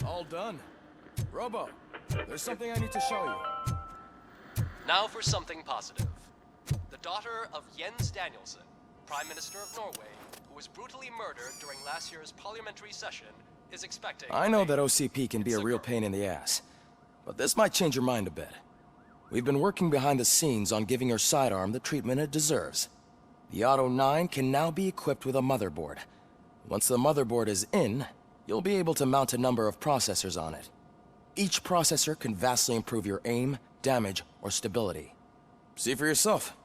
All done. Robo, there's something I need to show you. Now for something positive. The daughter of Jens Danielson, Prime Minister of Norway, who was brutally murdered during last year's parliamentary session, is expecting... I know that OCP can be a real pain in the ass, but this might change your mind a bit. We've been working behind the scenes on giving her sidearm the treatment it deserves. The Auto 9 can now be equipped with a motherboard. Once the motherboard is in, you'll be able to mount a number of processors on it. Each processor can vastly improve your aim, damage, or stability. See for yourself.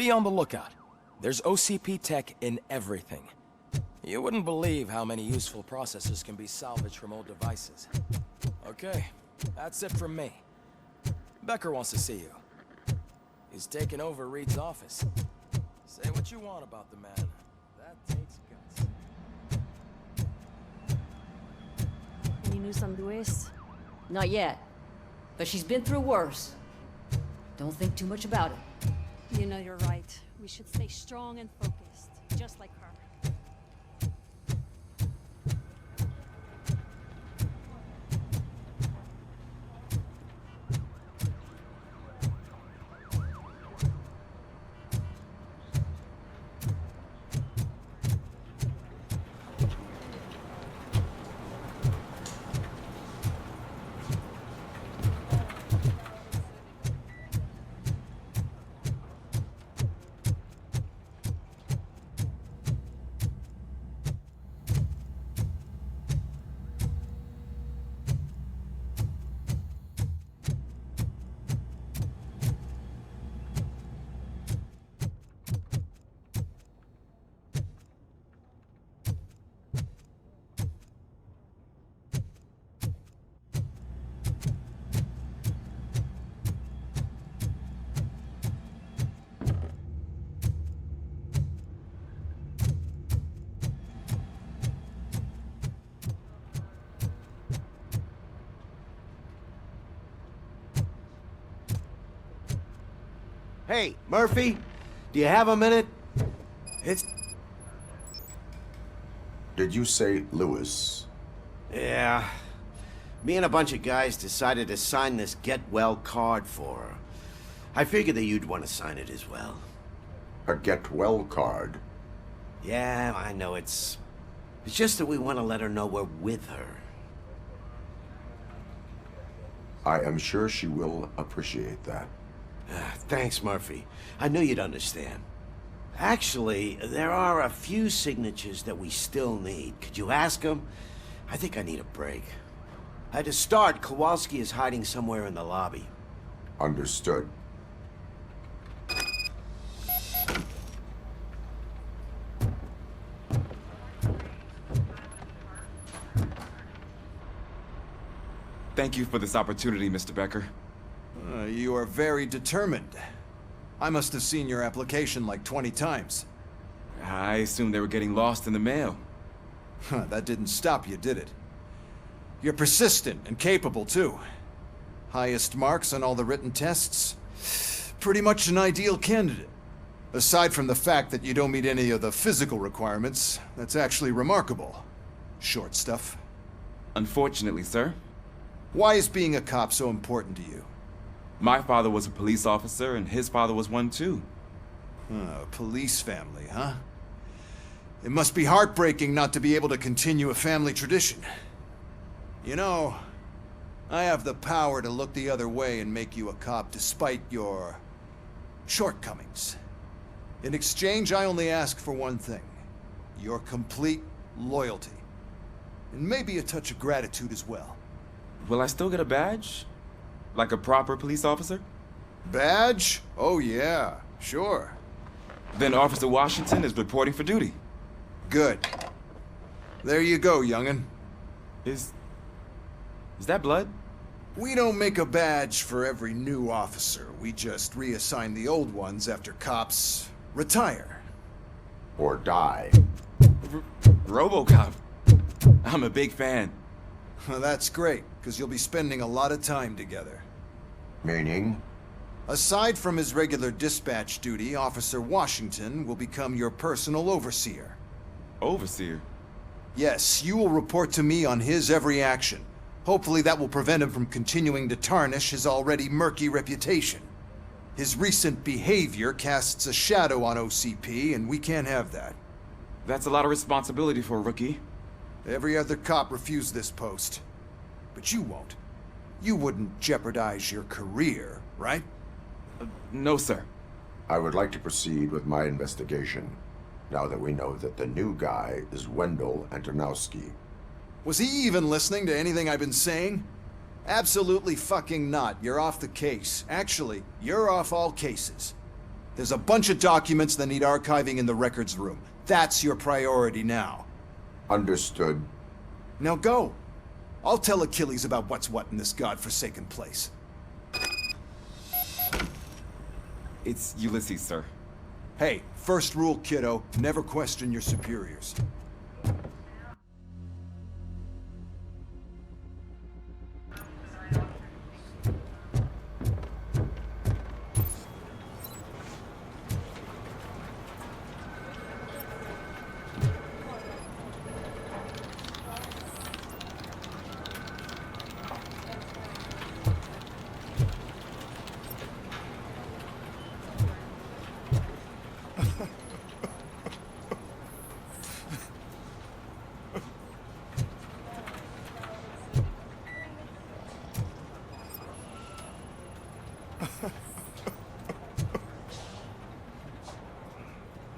Be on the lookout. There's OCP tech in everything. You wouldn't believe how many useful processors can be salvaged from old devices. Okay, that's it from me. Becker wants to see you. He's taken over Reed's office. Say what you want about the man. That takes guts. Any news on Luis? Not yet. But she's been through worse. Don't think too much about it. You know you're right. We should stay strong and focused, just like her. Hey, Murphy, do you have a minute? It's... Did you say Lewis? Yeah. Me and a bunch of guys decided to sign this get well card for her. I figured that you'd want to sign it as well. A get well card? Yeah, I know it's just that we want to let her know we're with her. I am sure she will appreciate that. Thanks, Murphy. I knew you'd understand. Actually, there are a few signatures that we still need. Could you ask them? I think I need a break. To start, Kowalski is hiding somewhere in the lobby. Understood. Thank you for this opportunity, Mr. Becker. You are very determined. I must have seen your application like 20 times. I assumed they were getting lost in the mail. That didn't stop you, did it? You're persistent and capable, too. Highest marks on all the written tests. Pretty much an ideal candidate. Aside from the fact that you don't meet any of the physical requirements, that's actually remarkable. Short stuff. Unfortunately, sir. Why is being a cop so important to you? My father was a police officer, and his father was one too. A police family, huh? It must be heartbreaking not to be able to continue a family tradition. You know, I have the power to look the other way and make you a cop despite your shortcomings. In exchange, I only ask for one thing. Your complete loyalty. And maybe a touch of gratitude as well. Will I still get a badge? Like a proper police officer? Badge? Oh yeah, sure. Then Officer Washington is reporting for duty. Good. There you go, young'un. Is that blood? We don't make a badge for every new officer. We just reassign the old ones after cops retire. Or die. Robocop. I'm a big fan. That's great, because you'll be spending a lot of time together. Meaning? Aside from his regular dispatch duty, Officer Washington will become your personal overseer. Overseer? Yes, you will report to me on his every action. Hopefully that will prevent him from continuing to tarnish his already murky reputation. His recent behavior casts a shadow on OCP, and we can't have that. That's a lot of responsibility for a rookie. Every other cop refused this post. But you won't. You wouldn't jeopardize your career, right? No, sir. I would like to proceed with my investigation, now that we know that the new guy is Wendell Antonowski. Was he even listening to anything I've been saying? Absolutely fucking not. You're off the case. Actually, you're off all cases. There's a bunch of documents that need archiving in the records room. That's your priority now. Understood. Now go. I'll tell Achilles about what's what in this godforsaken place. It's Ulysses, sir. Hey, first rule, kiddo, never question your superiors.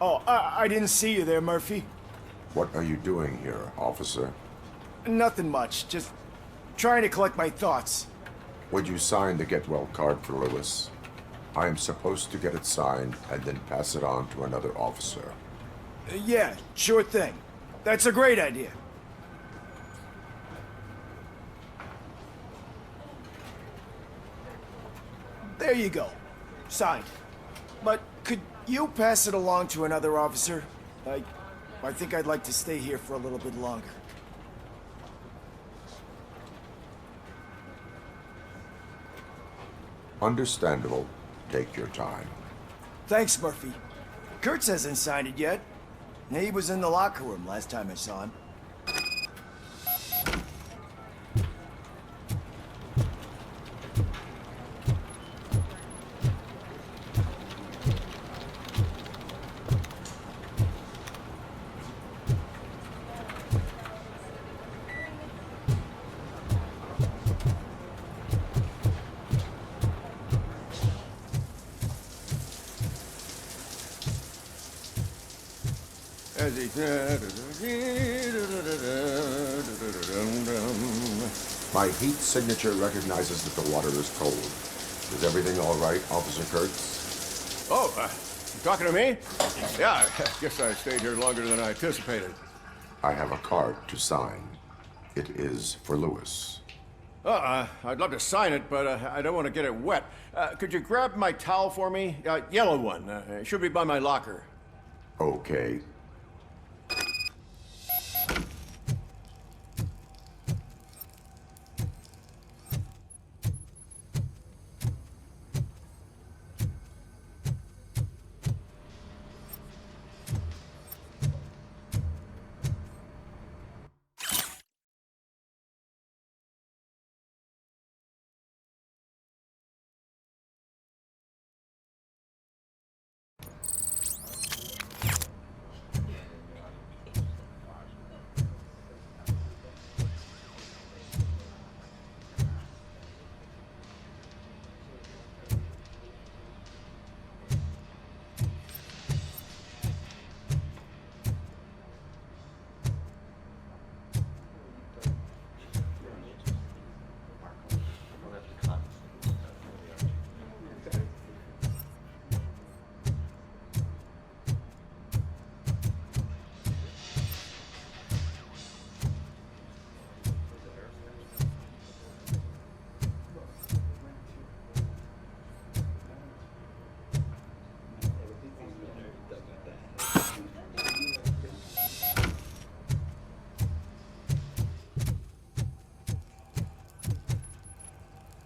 Oh, I didn't see you there, Murphy. What are you doing here, officer? Nothing much, just trying to collect my thoughts. Would you sign the get well card for Lewis? I am supposed to get it signed and then pass it on to another officer. Yeah, sure thing. That's a great idea. There you go. Signed. But could you pass it along to another officer? I think I'd like to stay here for a little bit longer. Understandable. Take your time. Thanks, Murphy. Kurtz hasn't signed it yet. He was in the locker room last time I saw him. My heat signature recognizes that the water is cold. Is everything all right, Officer Kurtz? Oh, you talking to me? Yeah, I guess I stayed here longer than I anticipated. I have a card to sign. It is for Lewis. I'd love to sign it, but I don't want to get it wet. Could you grab my towel for me? Yellow one. It should be by my locker. Okay.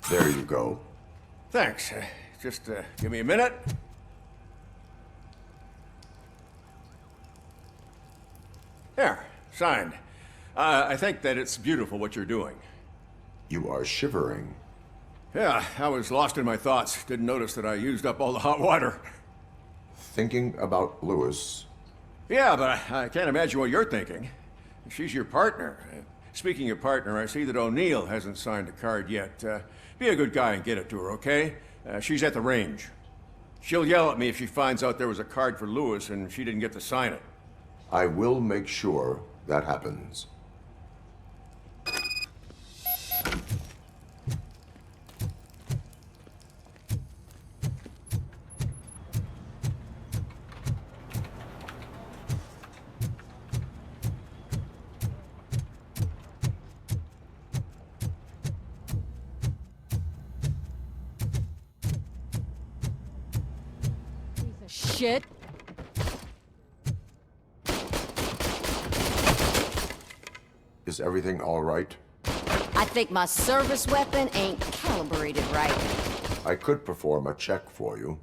There you go. Thanks. Just give me a minute. There, signed. I think that it's beautiful what you're doing. You are shivering. Yeah, I was lost in my thoughts. Didn't notice that I used up all the hot water. Thinking about Lewis. Yeah, but I can't imagine what you're thinking. She's your partner. Speaking of partner, I see that O'Neill hasn't signed a card yet. Be a good guy and get it to her, okay? She's at the range. She'll yell at me if she finds out there was a card for Lewis and she didn't get to sign it. I will make sure that happens. shit. Is everything all right? I think my service weapon ain't calibrated right. I could perform a check for you.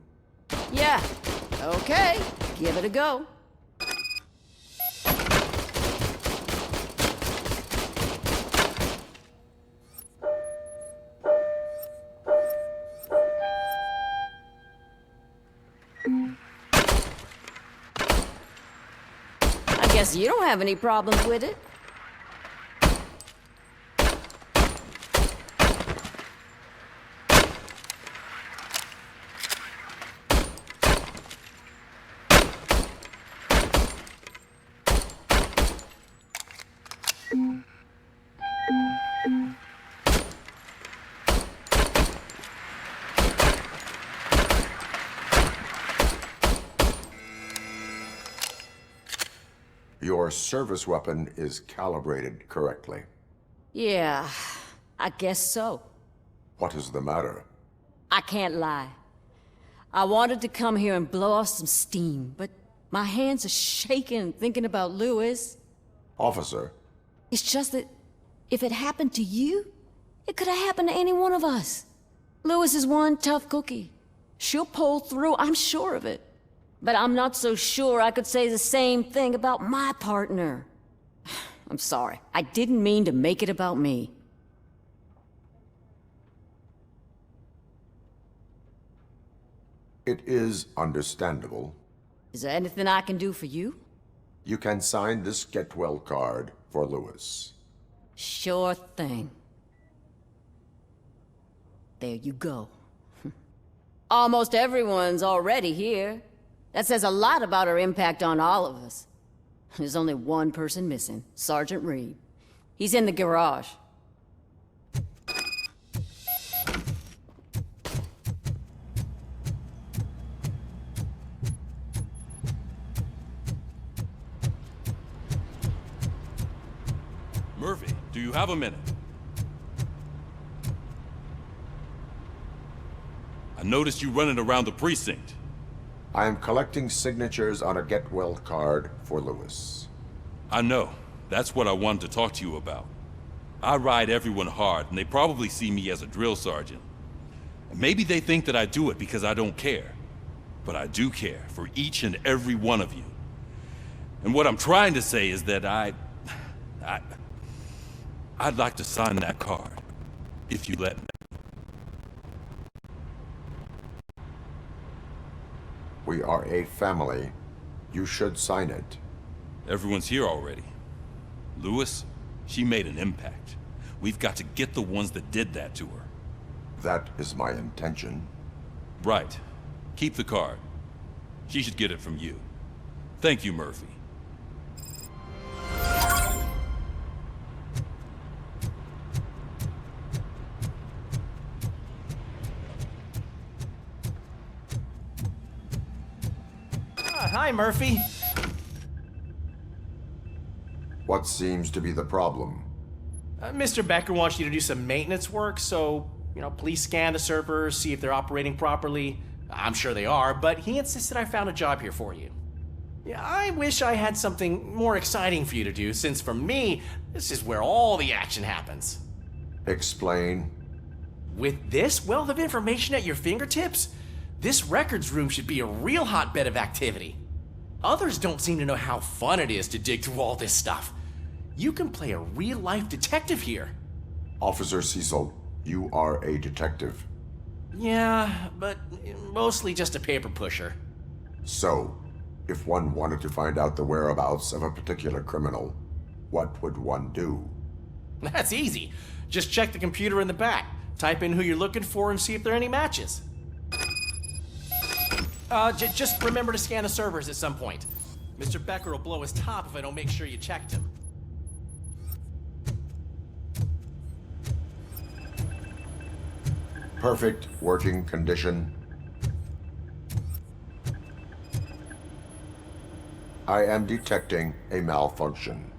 Yeah, okay. Give it a go. I guess you don't have any problems with it. Your service weapon is calibrated correctly. Yeah, I guess so. What is the matter? I can't lie. I wanted to come here and blow off some steam, but my hands are shaking thinking about Lewis. Officer, It's just that if it happened to you, it could have happened to any one of us. Lewis is one tough cookie. She'll pull through, I'm sure of it. But I'm not so sure I could say the same thing about my partner. I'm sorry. I didn't mean to make it about me. it is understandable. Is there anything I can do for you? You can sign this get well card for Lewis. Sure thing. There you go. Almost everyone's already here. That says a lot about her impact on all of us. There's only one person missing, Sergeant Reed. He's in the garage. Murphy, do you have a minute? I noticed you running around the precinct. I am collecting signatures on a get well card for Lewis. I know. That's what I wanted to talk to you about. I ride everyone hard, and they probably see me as a drill sergeant. And maybe they think that I do it because I don't care. But I do care for each and every one of you. And what I'm trying to say is that I'd like to sign that card, if you let me. We are a family. You should sign it. Everyone's here already. Lewis, she made an impact. We've got to get the ones that did that to her. That is my intention. Right. Keep the card. She should get it from you. Thank you, Murphy. Hi, Murphy. What seems to be the problem? Mr. Becker wants you to do some maintenance work, so, please scan the servers, see if they're operating properly. I'm sure they are, but he insisted I found a job here for you. Yeah, I wish I had something more exciting for you to do, since for me, this is where all the action happens. Explain. With this wealth of information at your fingertips, this records room should be a real hotbed of activity. Others don't seem to know how fun it is to dig through all this stuff. You can play a real-life detective here. Officer Cecil, you are a detective. Yeah, but mostly just a paper pusher. So, if one wanted to find out the whereabouts of a particular criminal, what would one do? That's easy. Just check the computer in the back, type in who you're looking for, and see if there are any matches. Just remember to scan the servers at some point. Mr. Becker will blow his top if I don't make sure you checked him. Perfect working condition. I am detecting a malfunction.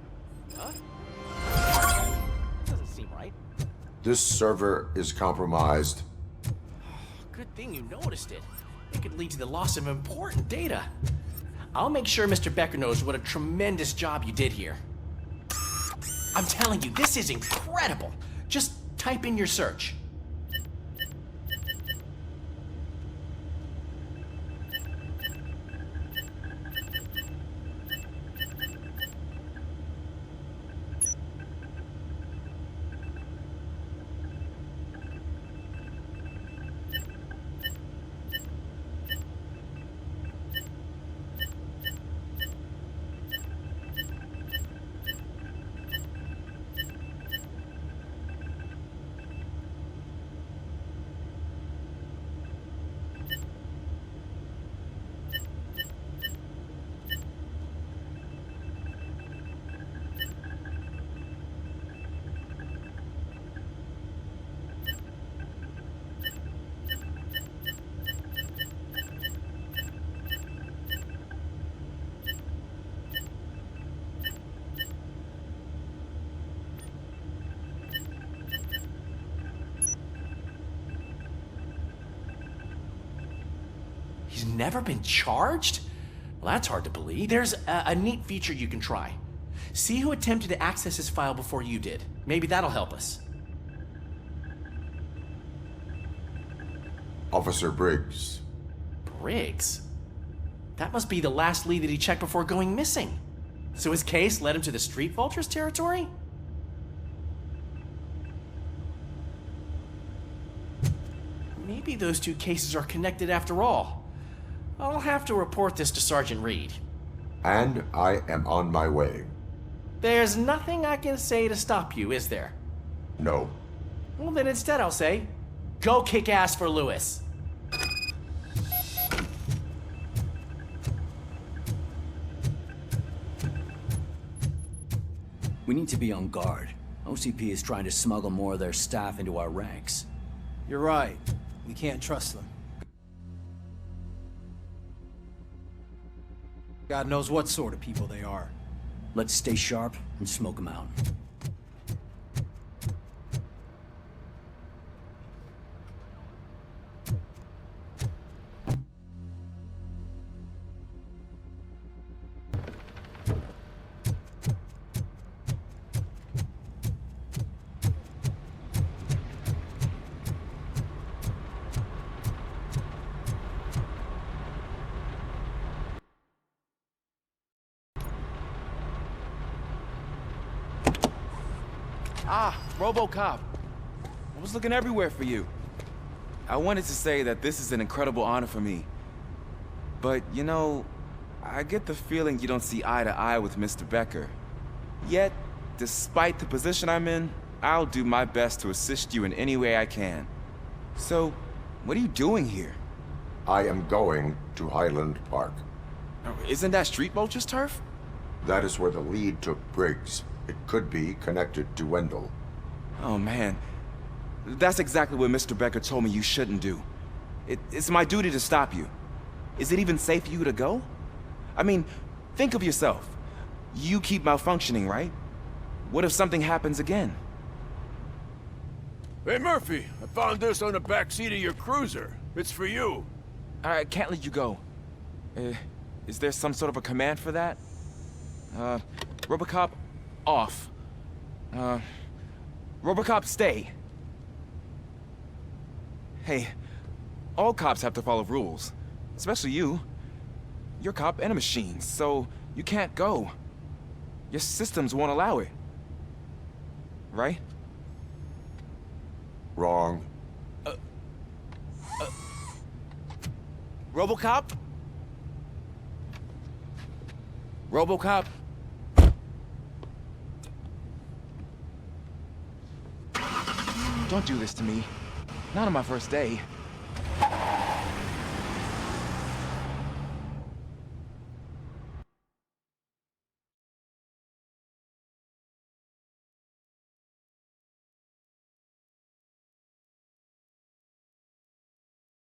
Huh? Doesn't seem right. This server is compromised. Good thing you noticed it. It could lead to the loss of important data. I'll make sure Mr. Becker knows what a tremendous job you did here. I'm telling you, this is incredible. Just type in your search. He's never been charged? Well, that's hard to believe. There's a neat feature you can try. See who attempted to access his file before you did. Maybe that'll help us. Officer Briggs. Briggs? That must be the last lead that he checked before going missing. So his case led him to the Street Vultures territory? Maybe those two cases are connected after all. I'll have to report this to Sergeant Reed. And I am on my way. There's nothing I can say to stop you, is there? No. Well, then instead I'll say, go kick ass for Lewis. We need to be on guard. OCP is trying to smuggle more of their staff into our ranks. You're right. We can't trust them. God knows what sort of people they are. Let's stay sharp and smoke them out. Ah, Robocop. I was looking everywhere for you. I wanted to say that this is an incredible honor for me. But, you know, I get the feeling you don't see eye to eye with Mr. Becker. Yet, despite the position I'm in, I'll do my best to assist you in any way I can. So, what are you doing here? I am going to Highland Park. Isn't that Street Vulture's turf? That is where the lead took Briggs. It could be connected to Wendell. Oh, man. That's exactly what Mr. Becker told me you shouldn't do. It's my duty to stop you. Is it even safe for you to go? I mean, think of yourself. You keep malfunctioning, right? What if something happens again? Hey, Murphy, I found this on the back seat of your cruiser. It's for you. I can't let you go. Is there some sort of a command for that? Robocop, off. Robocop, stay. Hey, all cops have to follow rules. Especially you. You're a cop and a machine, so you can't go. Your systems won't allow it. Right? Wrong. Robocop? Robocop? Don't do this to me. Not on my first day.